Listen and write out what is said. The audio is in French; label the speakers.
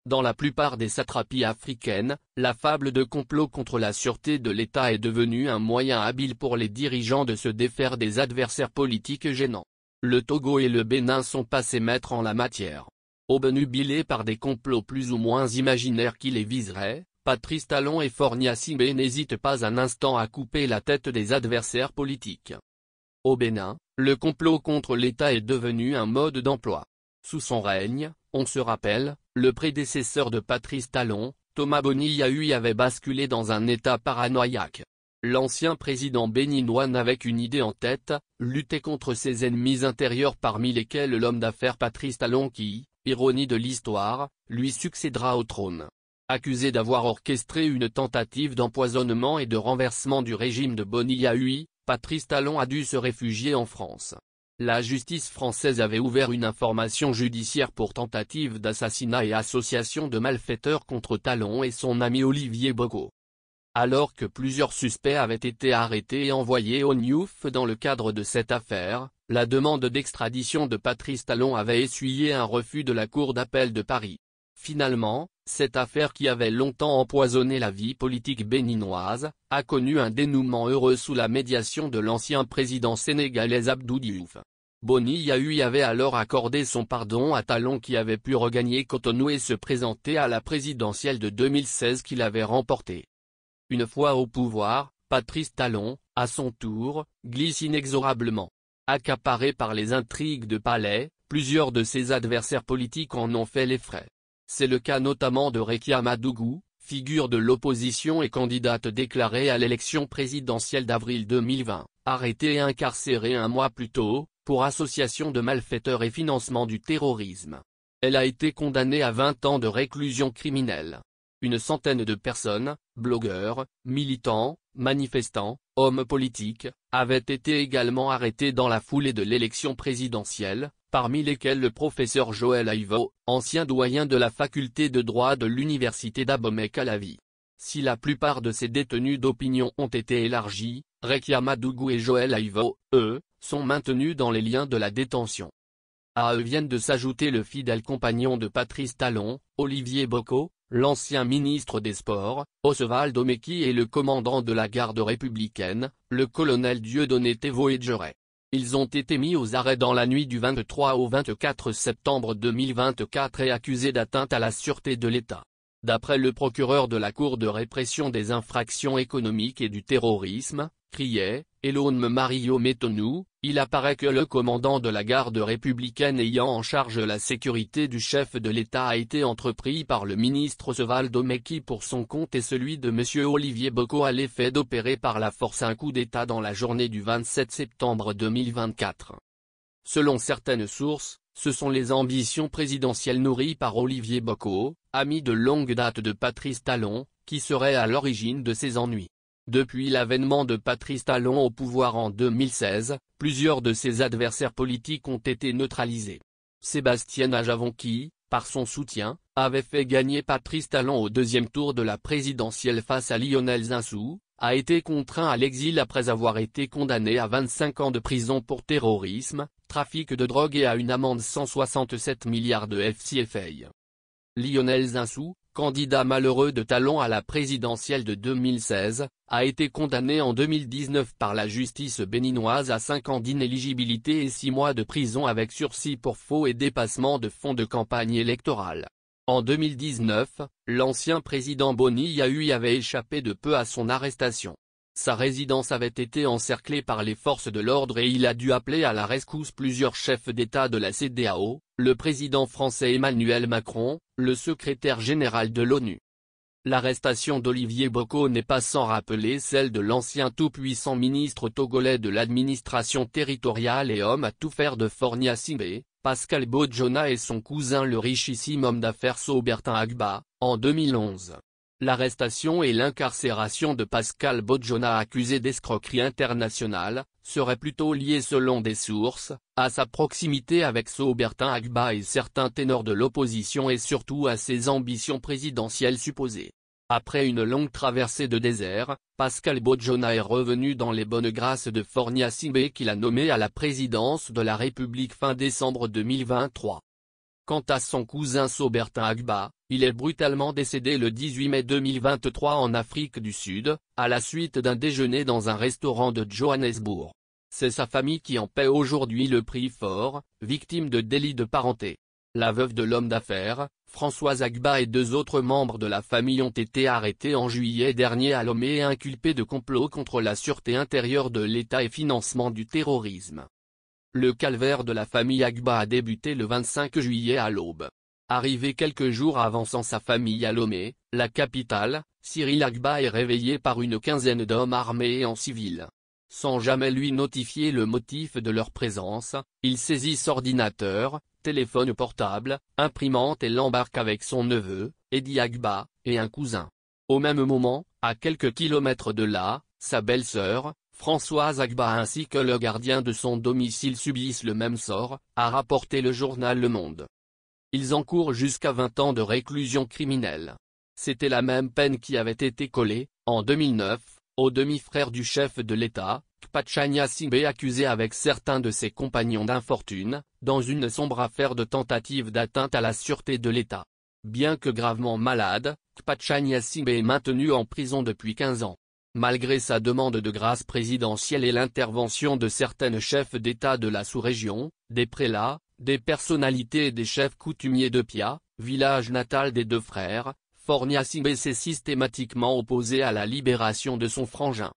Speaker 1: Dans la plupart des satrapies africaines, la fable de complot contre la sûreté de l'État est devenue un moyen habile pour les dirigeants de se défaire des adversaires politiques gênants. Le Togo et le Bénin sont passés maîtres en la matière. Obnubilés par des complots plus ou moins imaginaires qui les viseraient, Patrice Talon et Fornia Simbé n'hésitent pas un instant à couper la tête des adversaires politiques. Au Bénin, le complot contre l'État est devenu un mode d'emploi. Sous son règne, on se rappelle, le prédécesseur de Patrice Talon, Thomas Boni Yahui avait basculé dans un état paranoïaque. L'ancien président béninois n'avait qu'une idée en tête, lutter contre ses ennemis intérieurs parmi lesquels l'homme d'affaires Patrice Talon qui, ironie de l'histoire, lui succédera au trône. Accusé d'avoir orchestré une tentative d'empoisonnement et de renversement du régime de Boni Yahui, Patrice Talon a dû se réfugier en France. La justice française avait ouvert une information judiciaire pour tentative d'assassinat et association de malfaiteurs contre Talon et son ami Olivier Boko. Alors que plusieurs suspects avaient été arrêtés et envoyés au Niouf dans le cadre de cette affaire, la demande d'extradition de Patrice Talon avait essuyé un refus de la Cour d'appel de Paris. Finalement, cette affaire qui avait longtemps empoisonné la vie politique béninoise, a connu un dénouement heureux sous la médiation de l'ancien président sénégalais Abdou Diouf. Boni Yahui avait alors accordé son pardon à Talon qui avait pu regagner Cotonou et se présenter à la présidentielle de 2016 qu'il avait remportée. Une fois au pouvoir, Patrice Talon, à son tour, glisse inexorablement. Accaparé par les intrigues de palais, plusieurs de ses adversaires politiques en ont fait les frais. C'est le cas notamment de Rekia Madougou, figure de l'opposition et candidate déclarée à l'élection présidentielle d'avril 2020, arrêtée et incarcérée un mois plus tôt, pour association de malfaiteurs et financement du terrorisme. Elle a été condamnée à 20 ans de réclusion criminelle. Une centaine de personnes, blogueurs, militants, manifestants, hommes politiques, avaient été également arrêtés dans la foulée de l'élection présidentielle, parmi lesquels le professeur Joël Aivo, ancien doyen de la faculté de droit de l'université d'Abomey-Calavi. Si la plupart de ces détenus d'opinion ont été élargis, Rekia Madougou et Joël Aivo, eux, sont maintenus dans les liens de la détention. À eux viennent de s'ajouter le fidèle compagnon de Patrice Talon, Olivier Boko, l'ancien ministre des Sports, Osvaldo Meki et le commandant de la garde républicaine, le colonel Dieudonné Tévoé-Djeret. Ils ont été mis aux arrêts dans la nuit du 23 au 24 septembre 2024 et accusés d'atteinte à la sûreté de l'État. D'après le procureur de la Cour de répression des infractions économiques et du terrorisme, criait, Elone Mario Metonou, il apparaît que le commandant de la garde républicaine ayant en charge la sécurité du chef de l'État a été entrepris par le ministre Osvaldo Meki pour son compte et celui de M. Olivier Boko à l'effet d'opérer par la force un coup d'État dans la journée du 27 septembre 2024. Selon certaines sources, ce sont les ambitions présidentielles nourries par Olivier Boko, ami de longue date de Patrice Talon, qui seraient à l'origine de ces ennuis. Depuis l'avènement de Patrice Talon au pouvoir en 2016, plusieurs de ses adversaires politiques ont été neutralisés. Sébastien Ajavon qui, par son soutien, avait fait gagner Patrice Talon au deuxième tour de la présidentielle face à Lionel Zinsou, a été contraint à l'exil après avoir été condamné à 25 ans de prison pour terrorisme, trafic de drogue et à une amende 167 milliards de FCFA. Lionel Zinsou, candidat malheureux de Talon à la présidentielle de 2016, a été condamné en 2019 par la justice béninoise à 5 ans d'inéligibilité et 6 mois de prison avec sursis pour faux et dépassement de fonds de campagne électorale. En 2019, l'ancien président Boni Yahui avait échappé de peu à son arrestation. Sa résidence avait été encerclée par les forces de l'ordre et il a dû appeler à la rescousse plusieurs chefs d'État de la CEDEAO, le président français Emmanuel Macron, le secrétaire général de l'ONU. L'arrestation d'Olivier Boko n'est pas sans rappeler celle de l'ancien tout-puissant ministre togolais de l'administration territoriale et homme à tout faire de Fornia Simbé, Pascal Bodjona et son cousin le richissime homme d'affaires Sobertin Agba, en 2011. L'arrestation et l'incarcération de Pascal Bodjona accusé d'escroquerie internationale, seraient plutôt liées selon des sources, à sa proximité avec Sobertin Agba et certains ténors de l'opposition et surtout à ses ambitions présidentielles supposées. Après une longue traversée de désert, Pascal Bodjona est revenu dans les bonnes grâces de Fornia Simbé qu'il a nommé à la présidence de la République fin décembre 2023. Quant à son cousin Sobertin Agba, il est brutalement décédé le 18 mai 2023 en Afrique du Sud, à la suite d'un déjeuner dans un restaurant de Johannesburg. C'est sa famille qui en paie aujourd'hui le prix fort, victime de délits de parenté. La veuve de l'homme d'affaires, Françoise Agba et 2 autres membres de la famille ont été arrêtés en juillet dernier à Lomé et inculpés de complot contre la sûreté intérieure de l'État et financement du terrorisme. Le calvaire de la famille Agba a débuté le 25 juillet à l'aube. Arrivé quelques jours avant sans sa famille à Lomé, la capitale, Cyril Agba est réveillé par une quinzaine d'hommes armés et en civil. Sans jamais lui notifier le motif de leur présence, ils saisissent ordinateur, téléphone portable, imprimante et l'embarquent avec son neveu, Eddie Agba, et un cousin. Au même moment, à quelques kilomètres de là, sa belle-sœur, Françoise Agba ainsi que le gardien de son domicile subissent le même sort, a rapporté le journal Le Monde. Ils encourent jusqu'à 20 ans de réclusion criminelle. C'était la même peine qui avait été collée, en 2009, au demi-frère du chef de l'État, Kpatshania Singbe accusé avec certains de ses compagnons d'infortune, dans une sombre affaire de tentative d'atteinte à la sûreté de l'État. Bien que gravement malade, Kpatshania Singbe est maintenu en prison depuis 15 ans. Malgré sa demande de grâce présidentielle et l'intervention de certains chefs d'État de la sous-région, des prélats, des personnalités et des chefs coutumiers de Pia, village natal des 2 frères, Fornia Singbe s'est systématiquement opposé à la libération de son frangin.